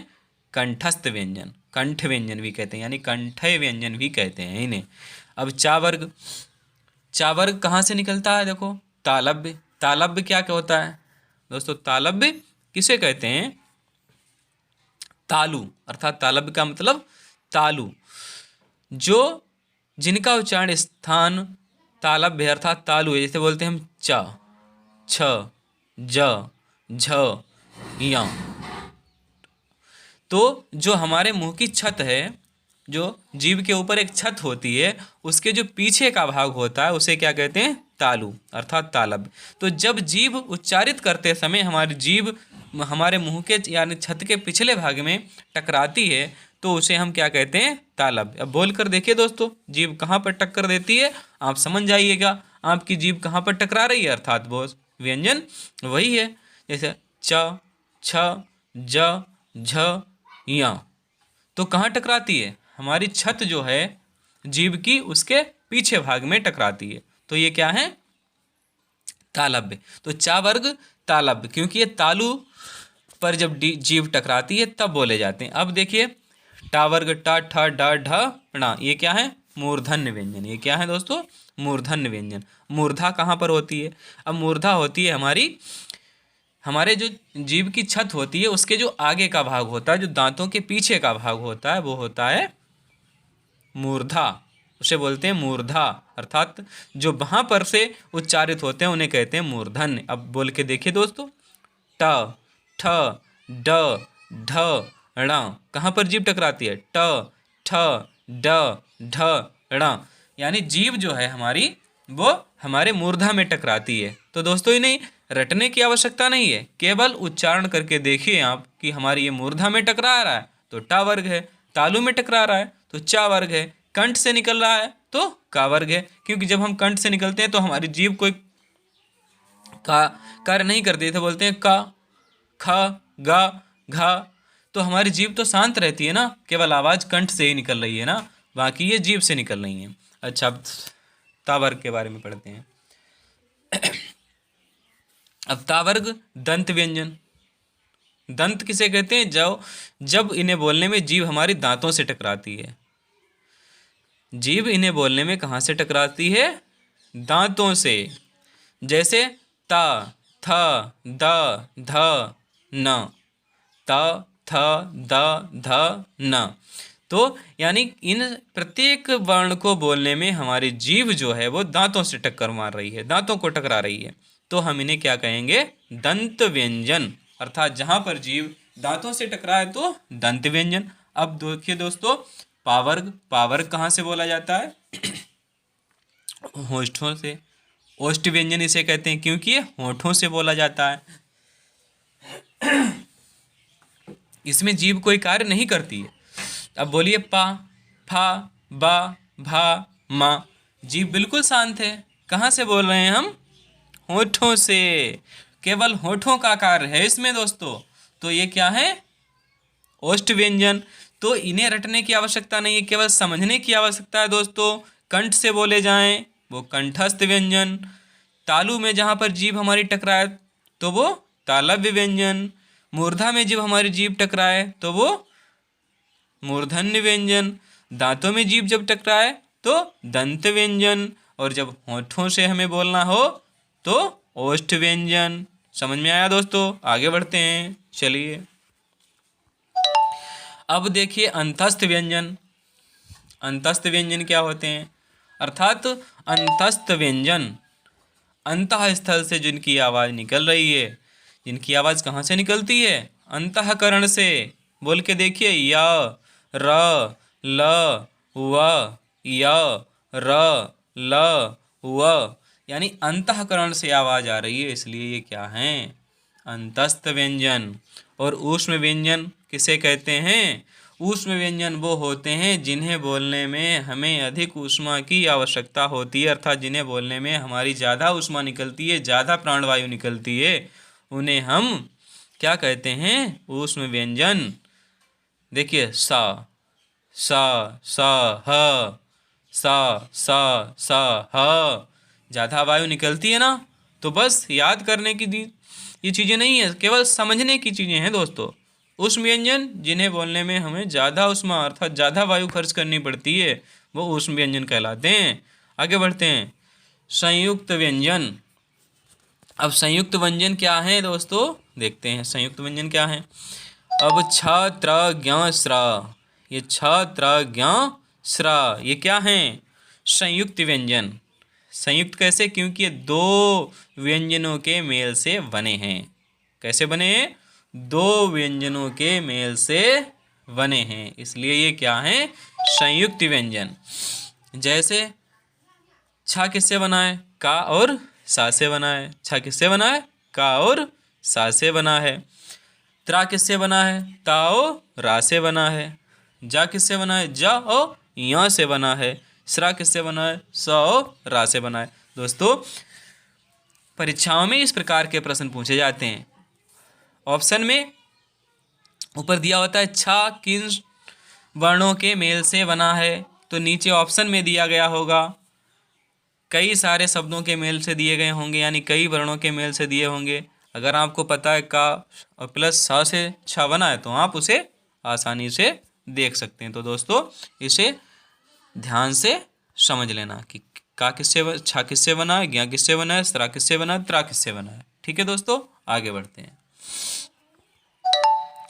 कंठस्थ व्यंजन, कंठ व्यंजन भी कहते हैं, यानी कंठय व्यंजन भी कहते हैं इन्हें। अब चा वर्ग, चा वर्ग कहाँ से निकलता है? देखो तालव्य। तालव्य क्या होता है दोस्तों? तालव्य किसे कहते हैं? तालु, अर्थात तालव्य का मतलब तालु, जो जिनका उच्चारण स्थान तालव्य अर्थात तालु है। जैसे बोलते हैं हम च, छ, ज, झ, या। तो जो हमारे मुंह की छत है, जो जीभ के ऊपर एक छत होती है, उसके जो पीछे का भाग होता है उसे क्या कहते हैं? तालु अर्थात तालव्य। तो जब जीभ उच्चारित करते समय हमारी जीभ हमारे मुंह के यानी छत के पिछले भाग में टकराती है तो उसे हम क्या कहते हैं? तालव्य। अब बोल कर देखिए दोस्तों, जीभ कहाँ पर टक्कर देती है आप समझ जाइएगा। आपकी जीभ कहाँ पर टकरा रही है? अर्थात वो व्यंजन वही है। जैसे च, छ, ज, झ, या। तो कहाँ टकराती है? हमारी छत जो है जीभ की उसके पीछे भाग में टकराती है। तो ये क्या है? तालव्य। तो चा वर्ग तालव्य, क्योंकि ये तालु पर जब जीभ टकराती है तब बोले जाते हैं। अब देखिए टा वर्ग टा ठ ड ढ ण, ये क्या है? मूर्धन्य व्यंजन। ये क्या है दोस्तों? मूर्धन्य व्यंजन। मूर्धा कहाँ पर होती है? अब मूर्धा होती है हमारे जो जीभ की छत होती है उसके जो आगे का भाग होता है, जो दांतों के पीछे का भाग होता है, वो होता है मूर्धा। उसे बोलते हैं मूर्धा, अर्थात जो वहाँ पर से उच्चारित होते हैं उन्हें कहते हैं मूर्धन्य। अब बोल के देखिए दोस्तों, ट ठ ड ढ ण, कहाँ पर जीभ टकराती है? ट ठ ड ढ ण, यानी जीभ जो है हमारी वो हमारे मूर्धा में टकराती है। तो दोस्तों इन्हें रटने की आवश्यकता नहीं है, केवल उच्चारण करके देखिए आप कि हमारी ये मूर्धा में टकरा रहा है तो टा वर्ग है, तालु में टकरा रहा है तो चा वर्ग है, कंठ से निकल रहा है तो का वर्ग है। क्योंकि जब हम कंठ से निकलते हैं तो हमारी जीभ कोई का कार्य नहीं करती थे, बोलते हैं का ख गा घा, तो हमारी जीभ तो शांत रहती है ना, केवल आवाज कंठ से ही निकल रही है ना, बाकी ये जीभ से निकल रही है। अच्छा, अब तावर्ग के बारे में पढ़ते हैं। अब तावर्ग दंत व्यंजन। दंत किसे कहते हैं? जब इन्हें बोलने में जीभ हमारी दांतों से टकराती है। जीभ इन्हें बोलने में कहाँ से टकराती है? दांतों से। जैसे ता थ द ध न, ता थ द ध न। तो यानी इन प्रत्येक वर्ण को बोलने में हमारी जीभ जो है वो दांतों से टक्कर मार रही है, दांतों को टकरा रही है, तो हम इन्हें क्या कहेंगे? दंत व्यंजन। अर्थात जहां पर जीभ दांतों से टकराए तो दंत व्यंजन। अब देखिए दोस्तों, पावर्ग। पावर्ग कहाँ से बोला जाता है? होठों से। ओष्ठ व्यंजन इसे कहते हैं क्योंकि ये होठों से बोला जाता है। इसमें जीभ कोई कार्य नहीं करती है। अब बोलिए पा फा बा भा मा, जीभ बिल्कुल शांत है। कहाँ से बोल रहे हैं हम? होठों से। केवल होठों का कार्य है इसमें दोस्तों। तो ये क्या है? ओष्ठ व्यंजन। तो इन्हें रटने की आवश्यकता नहीं है, केवल समझने की आवश्यकता है दोस्तों। कंठ से बोले जाएं वो कंठस्थ व्यंजन। तालु में जहाँ पर जीभ हमारी टकराए तो वो तालव्य व्यंजन। मूर्धा में जब हमारी जीभ टकराए तो वो मूर्धन्य व्यंजन। दांतों में जीभ जब टकराए तो दंत व्यंजन। और जब होठों से हमें बोलना हो तो ओष्ठ व्यंजन। समझ में आया दोस्तों? आगे बढ़ते हैं, चलिए। अब देखिए अंतस्थ व्यंजन। अंतस्थ व्यंजन क्या होते हैं? अर्थात अंतस्थ व्यंजन अंतः स्थल से जिनकी आवाज़ निकल रही है। जिनकी आवाज़ कहाँ से निकलती है? अंतःकरण से। बोल के देखिए, य र ल व, य र ल व, यानी अंतःकरण से आवाज़ आ रही है, इसलिए ये क्या हैं? अंतस्थ व्यंजन। और ऊष्म व्यंजन किसे कहते हैं? ऊष्म व्यंजन वो होते हैं जिन्हें बोलने में हमें अधिक ऊष्मा की आवश्यकता होती है, अर्थात जिन्हें बोलने में हमारी ज़्यादा ऊष्मा निकलती है, ज़्यादा प्राणवायु निकलती है, उन्हें हम क्या कहते हैं? ऊष्म व्यंजन। देखिए सा सा सा ह, सा सा सा ह, ज़्यादा वायु निकलती है ना। तो बस याद करने की ये चीज़ें नहीं है, केवल समझने की चीज़ें हैं दोस्तों। ऊष्म व्यंजन जिन्हें बोलने में हमें ज़्यादा ऊष्मा अर्थात ज़्यादा वायु खर्च करनी पड़ती है वो ऊष्म व्यंजन कहलाते हैं। आगे बढ़ते हैं, संयुक्त व्यंजन। अब संयुक्त व्यंजन क्या है दोस्तों? देखते हैं संयुक्त व्यंजन क्या है। अब छ त्र ज्ञ स्र, ये छ त्र ज्ञ स्र ये क्या है? संयुक्त व्यंजन। संयुक्त कैसे? क्योंकि ये दो व्यंजनों के मेल से बने हैं। कैसे बने हैं? दो व्यंजनों के मेल से बने हैं, इसलिए ये क्या है? संयुक्त व्यंजन। जैसे छा किससे बना है? का और सा से बना है। छा किससे बना है? का और सा से बना है। त्रा किससे बना है? ता और रा से बना है। जा किससे बना है? जा और या से बना है। स्रा किससे बना है? सा और रा से बना है। दोस्तों परीक्षाओं में इस प्रकार के प्रश्न पूछे जाते हैं। ऑप्शन में ऊपर दिया होता है छा किन वर्णों के मेल से बना है, तो नीचे ऑप्शन में दिया गया होगा कई सारे शब्दों के मेल से दिए गए होंगे, यानी कई वर्णों के मेल से दिए होंगे। अगर आपको पता है का और प्लस सा से छा बना है तो आप उसे आसानी से देख सकते हैं। तो दोस्तों इसे ध्यान से समझ लेना कि का किससे छा किससे बना है, ज्ञा किससे बना है, सरा किससे बना है, त्रा किससे बना है। ठीक है दोस्तों, आगे बढ़ते हैं।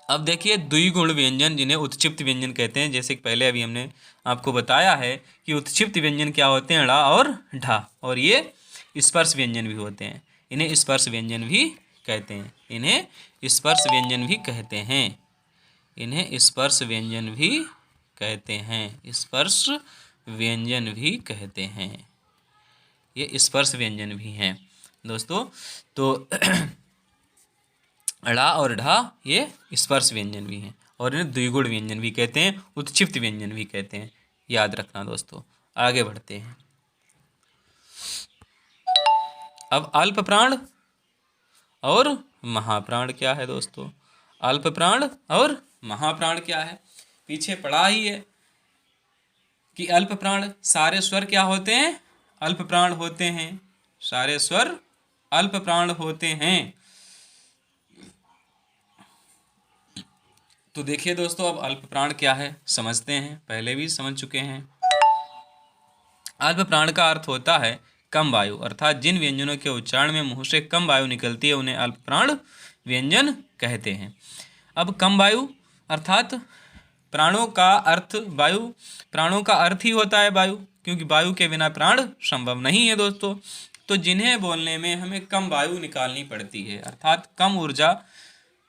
अब देखिए द्विगुण व्यंजन, जिन्हें उत्क्षिप्त व्यंजन कहते हैं। जैसे कि पहले अभी हमने आपको बताया है कि उत्क्षिप्त व्यंजन क्या होते हैं, ड़ा और ढा, और ये स्पर्श व्यंजन भी होते हैं। इन्हें स्पर्श व्यंजन भी कहते हैं। इन्हें स्पर्श व्यंजन भी कहते हैं। इन्हें स्पर्श व्यंजन भी कहते हैं। स्पर्श व्यंजन भी कहते हैं। ये स्पर्श व्यंजन भी हैं दोस्तों। तो ड़ा और ढा ये स्पर्श व्यंजन भी हैं, और इन्हें द्विगुण व्यंजन भी कहते हैं, उत्क्षिप्त व्यंजन भी कहते हैं। याद रखना दोस्तों। आगे बढ़ते हैं। अब अल्प प्राण और महाप्राण क्या है दोस्तों? अल्प प्राण और महाप्राण क्या है? पीछे पढ़ा ही है कि अल्प प्राण सारे स्वर क्या होते हैं? अल्प प्राण होते हैं। सारे स्वर अल्प प्राण होते हैं। तो देखिए दोस्तों, अब अल्प प्राण क्या है समझते हैं। पहले भी समझ चुके हैं। अल्प प्राण का अर्थ होता है कम वायु, अर्थात जिन व्यंजनों के उच्चारण में मुंह से कम वायु निकलती है उन्हें अल्प प्राण व्यंजन कहते हैं। अब कम वायु अर्थात प्राणों का अर्थ वायु, प्राणों का अर्थ ही होता है वायु, क्योंकि वायु के बिना प्राण संभव नहीं है दोस्तों। तो जिन्हें बोलने में हमें कम वायु निकालनी पड़ती है, अर्थात कम ऊर्जा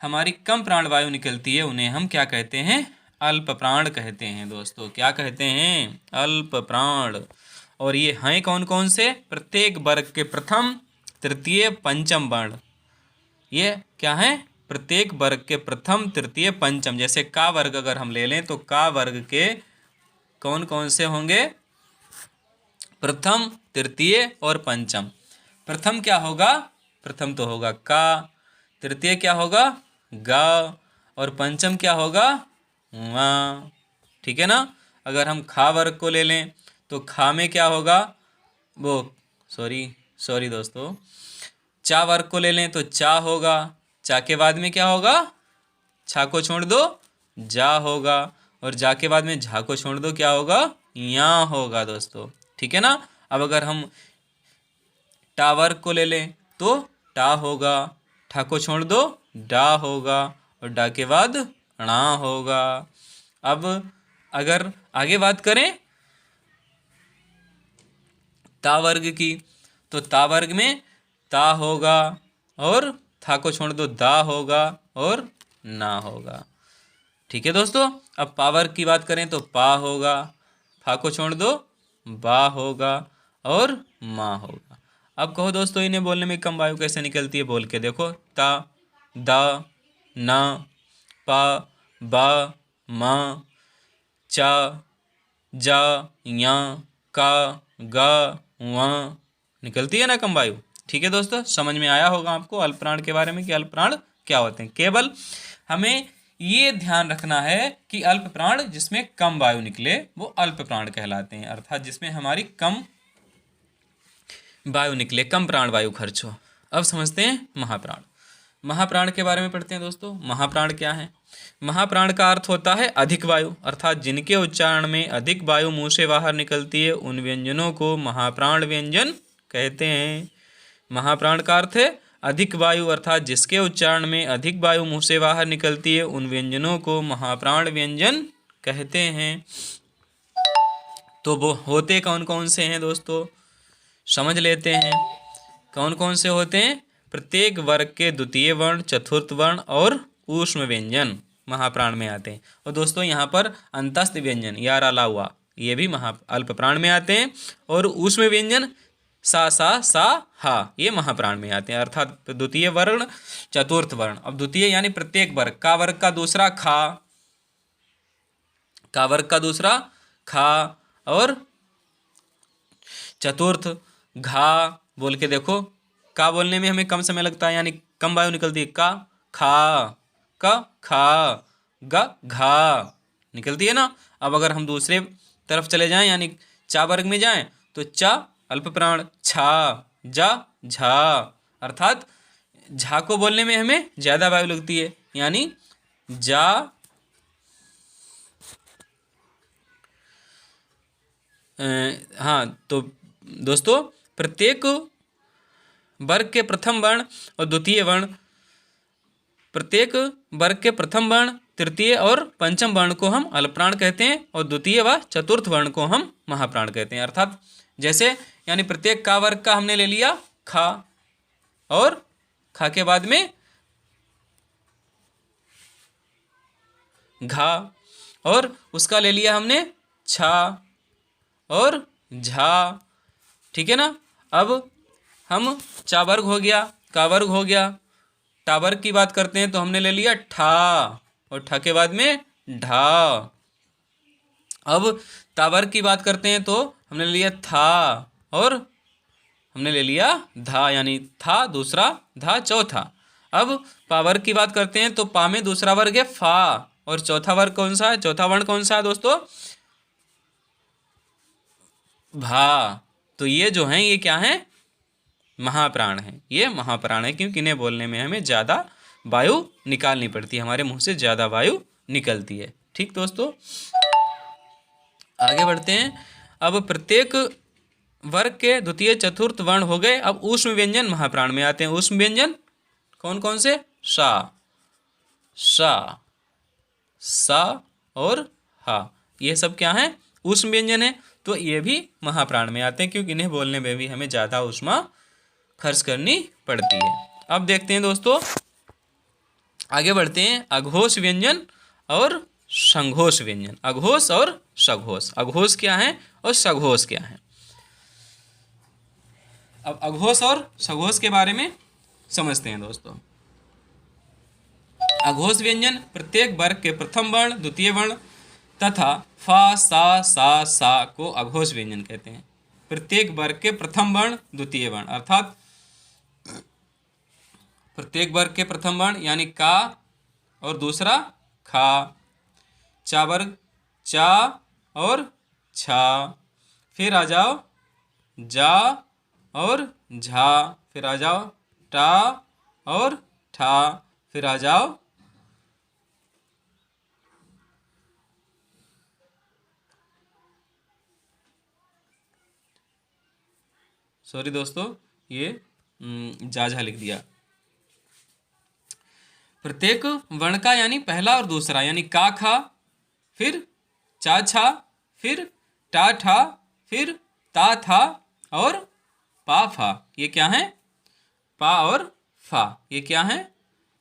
हमारी कम प्राण वायु निकलती है, उन्हें हम क्या कहते हैं? अल्प प्राण कहते हैं दोस्तों। क्या कहते हैं? अल्प प्राण। और ये हैं कौन कौन से? प्रत्येक वर्ग के प्रथम, तृतीय, पंचम वर्ण। ये क्या है? प्रत्येक वर्ग के प्रथम, तृतीय, पंचम। जैसे का वर्ग अगर हम ले लें तो का वर्ग के कौन कौन से होंगे? प्रथम, तृतीय और पंचम। प्रथम क्या होगा? प्रथम तो होगा का। तृतीय क्या होगा? गा। और पंचम क्या होगा? वा। ठीक है ना। अगर हम खा वर्ग को ले लें तो खा में क्या होगा? वो सॉरी दोस्तों, चा वर्ग को ले लें तो चा होगा। चा के बाद में क्या होगा? छा को छोड़ दो, जा होगा। और जा के बाद में झा को छोड़ दो, क्या होगा? या होगा दोस्तों। ठीक है ना। अब अगर हम टा वर्ग को ले लें तो टा होगा। ठा को छोड़ दो, डा होगा। और डा के बाद णा होगा। अब अगर आगे बात करें ता वर्ग की, तो ता वर्ग में ता होगा और था को छोड़ दो, दा होगा और ना होगा। ठीक है दोस्तों। अब पा वर्ग की बात करें तो पा होगा, फा को छोड़ दो, बा होगा और माँ होगा। अब कहो दोस्तों, इन्हें बोलने में कम वायु कैसे निकलती है? बोल के देखो। ता, दा, ना, पा, बा, मा, चा, जा, या, का, गा, वा। निकलती है ना कम वायु। ठीक है दोस्तों, समझ में आया होगा आपको अल्प प्राण के बारे में कि अल्प प्राण क्या होते हैं। केवल हमें ये ध्यान रखना है कि अल्प प्राण जिसमें कम वायु निकले वो अल्प प्राण कहलाते हैं, अर्थात जिसमें हमारी कम वायु निकले, कम प्राण वायु खर्च हो। अब समझते हैं महाप्राण। महाप्राण के बारे में पढ़ते हैं दोस्तों। महाप्राण क्या है? महाप्राण का अर्थ होता है अधिक वायु, अर्थात जिनके उच्चारण में अधिक वायु मुंह से बाहर निकलती है उन व्यंजनों को महाप्राण व्यंजन कहते हैं। महाप्राण का अर्थ है अधिक वायु, अर्थात जिसके उच्चारण में अधिक वायु मुंह से बाहर निकलती है उन व्यंजनों को महाप्राण व्यंजन कहते हैं। तो वो होते कौन कौन से हैं दोस्तों? समझ लेते हैं। कौन कौन से होते हैं? प्रत्येक वर्ग के द्वितीय वर्ण, चतुर्थ वर्ण और ऊष्म व्यंजन महाप्राण में आते हैं। और दोस्तों यहाँ पर अंतस्थ व्यंजन या रला हुआ ये भी अल्प प्राण में आते हैं। और ऊष्म व्यंजन सा, सा, हा ये महाप्राण में आते हैं, अर्थात द्वितीय वर्ण, चतुर्थ वर्ण। अब द्वितीय यानी प्रत्येक वर्ग, का वर्ग का दूसरा खा, का वर्ग का दूसरा खा, और चतुर्थ घा। बोल के देखो, का बोलने में हमें कम समय लगता है, यानी कम वायु निकलती है। का, खा, का, खा, ग, घा निकलती है ना। अब अगर हम दूसरे तरफ चले जाएं यानी चा वर्ग में जाएं तो चा, अल्प प्राण। छा, जा, झा, अर्थात झा को बोलने में हमें ज्यादा वायु लगती है, यानी जा। हाँ, तो दोस्तों प्रत्येक वर्ग के प्रथम वर्ण और द्वितीय वर्ण, प्रत्येक वर्ग के प्रथम वर्ण, तृतीय और पंचम वर्ण को हम अल्पप्राण कहते हैं और द्वितीय व चतुर्थ वर्ण को हम महाप्राण कहते हैं। अर्थात जैसे यानी प्रत्येक का वर्ग का हमने ले लिया खा, और खा के बाद में घा, और उसका ले लिया हमने छा और झा, ठीक है ना। अब हम चा वर्ग हो गया, का वर्ग हो गया, टा वर्ग की बात करते हैं तो हमने ले लिया ठा, और ठा के बाद में ढा। अब ता वर्ग की बात करते हैं तो हमने ले लिया था, और हमने ले लिया धा, यानी था दूसरा, धा चौथा। अब पा वर्ग की बात करते हैं तो पा में दूसरा वर्ग है फा, और चौथा वर्ग कौन सा है, चौथा वर्ण कौन सा है दोस्तों, भा। तो ये जो हैं ये क्या है, महाप्राण है। ये महाप्राण है क्योंकि इन्हें बोलने में हमें ज़्यादा वायु निकालनी पड़ती है, हमारे मुंह से ज़्यादा वायु निकलती है। ठीक दोस्तों, आगे बढ़ते हैं। अब प्रत्येक वर्ग के द्वितीय चतुर्थ वर्ण हो गए। अब ऊष्म व्यंजन महाप्राण में आते हैं। ऊष्म व्यंजन कौन कौन से, सा, सा, सा और हा, ये सब क्या है, ऊष्म व्यंजन है। तो ये भी महाप्राण में आते हैं क्योंकि इन्हें बोलने में भी हमें ज़्यादा ऊष्मा खर्च करनी पड़ती है। अब देखते हैं दोस्तों, आगे बढ़ते हैं। अघोष व्यंजन और संघोष व्यंजन। अघोष और सघोष, अघोष क्या है और सघोष क्या है। अब अघोष और सघोष के बारे में समझते हैं दोस्तों। अघोष व्यंजन प्रत्येक वर्ग के प्रथम वर्ण, द्वितीय वर्ण तथा फा, सा को अघोष व्यंजन कहते हैं। प्रत्येक वर्ग के प्रथम वर्ण, द्वितीय वर्ण, अर्थात प्रत्येक वर्ग के प्रथम वर्ण यानी का और दूसरा खा, चा वर्ग चा और छा, फिर आ जाओ जा और झा, फिर आ जाओ टा और ठा, फिर आ जाओ सॉरी दोस्तों, ये जा लिख दिया। प्रत्येक वर्ण का यानी पहला और दूसरा, यानी का खा, फिर चा छा, फिर टा ठा, फिर ता था और पा फा, ये क्या है, पा और फा, ये क्या है,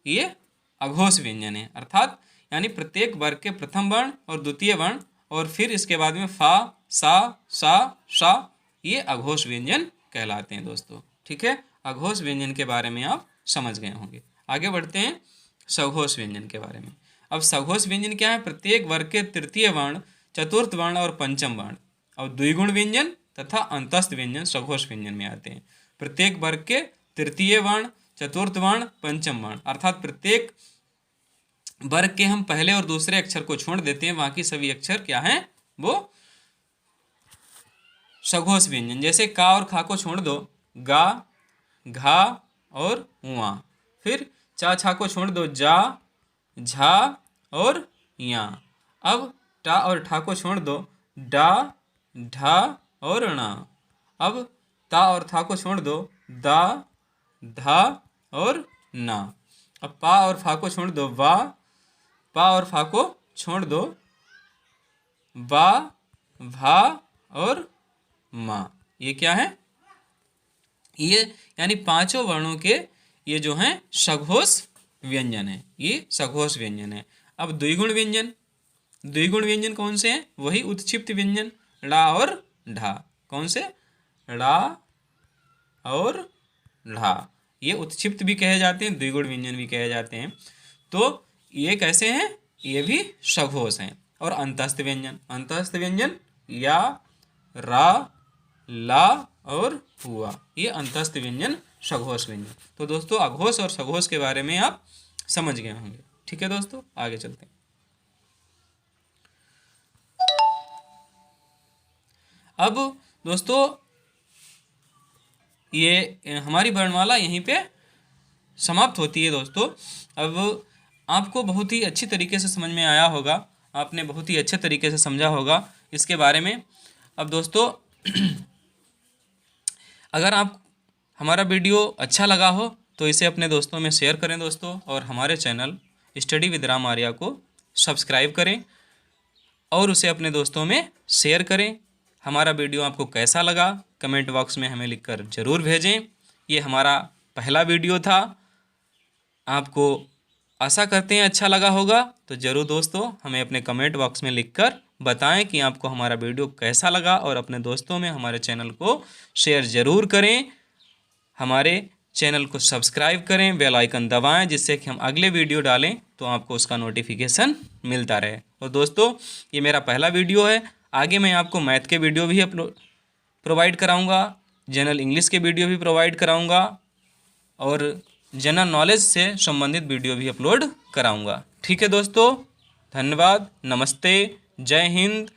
ये अघोष व्यंजन है। अर्थात यानी प्रत्येक वर्ग के प्रथम वर्ण और द्वितीय वर्ण और फिर इसके बाद में फा, सा, ये अघोष व्यंजन कहलाते हैं दोस्तों। ठीक है, अघोष व्यंजन के बारे में आप समझ गए होंगे। आगे बढ़ते हैं सघोष व्यंजन के बारे में। अब सघोष व्यंजन क्या है, प्रत्येक वर्ग के तृतीय वर्ण, चतुर्थ वर्ण और पंचम वर्ण और द्विगुण व्यंजन तथा अंतस्थ व्यंजन सघोष व्यंजन में आते हैं। प्रत्येक वर्ग के तृतीय वर्ण, चतुर्थ वर्ण, पंचम वर्ण, अर्थात प्रत्येक वर्ग के हम पहले और दूसरे अक्षर को छोड़ देते हैं, बाकी सभी अक्षर क्या हैं, वो सघोष व्यंजन। जैसे का और खा को छोड़ दो, गा, घा और उआ, फिर चा छा को छोड़ दो, जा, झा और या। अब टा और ठा को छोड़ दो, डा, ढा और णा। अब ता और था को छोड़ दो, दा, धा और ना। अब पा और फा को छोड़ दो, वा, पा और फा को छोड़ दो, बा, भा और माँ। ये क्या है, ये यानी पांचों वर्णों के ये जो हैं सघोष व्यंजन है, ये सघोष व्यंजन है। अब द्विगुण व्यंजन, द्विगुण व्यंजन कौन से हैं, वही उत्क्षिप्त व्यंजन ड़ा और ढा। कौन से, ड़ा और ढा, ये उत्क्षिप्त भी कहे जाते हैं, द्विगुण व्यंजन भी कहे जाते हैं। तो ये कैसे हैं, ये भी सघोष हैं। और अंतस्थ व्यंजन, अंतस्थ व्यंजन या, रा, ला और हुआ, ये अंतस्थ व्यंजन सघोष व्यंजन। तो दोस्तों अघोष और सघोष के बारे में आप समझ गए होंगे। ठीक है दोस्तों, आगे चलते हैं। अब दोस्तों ये हमारी वर्णमाला यहीं पे समाप्त होती है दोस्तों। अब आपको बहुत ही अच्छी तरीके से समझ में आया होगा, आपने बहुत ही अच्छे तरीके से समझा होगा इसके बारे में। अब दोस्तों अगर आप हमारा वीडियो अच्छा लगा हो तो इसे अपने दोस्तों में शेयर करें दोस्तों, और हमारे channel study with Ram Arya को सब्सक्राइब करें और उसे अपने दोस्तों में शेयर करें। हमारा वीडियो आपको कैसा लगा कमेंट बॉक्स में हमें लिखकर ज़रूर भेजें। ये हमारा पहला वीडियो था, आपको आशा करते हैं अच्छा लगा होगा। तो ज़रूर दोस्तों हमें अपने कमेंट बॉक्स में लिखकर बताएं कि आपको हमारा वीडियो कैसा लगा, और अपने दोस्तों में हमारे चैनल को शेयर ज़रूर करें। हमारे चैनल को सब्सक्राइब करें, बेल आइकन दबाएं, जिससे कि हम अगले वीडियो डालें तो आपको उसका नोटिफिकेशन मिलता रहे। और दोस्तों ये मेरा पहला वीडियो है, आगे मैं आपको मैथ के वीडियो भी प्रोवाइड कराऊंगा, जनरल इंग्लिश के वीडियो भी प्रोवाइड कराऊंगा, और जनरल नॉलेज से संबंधित वीडियो भी अपलोड कराऊंगा। ठीक है दोस्तों, धन्यवाद, नमस्ते, जय हिंद।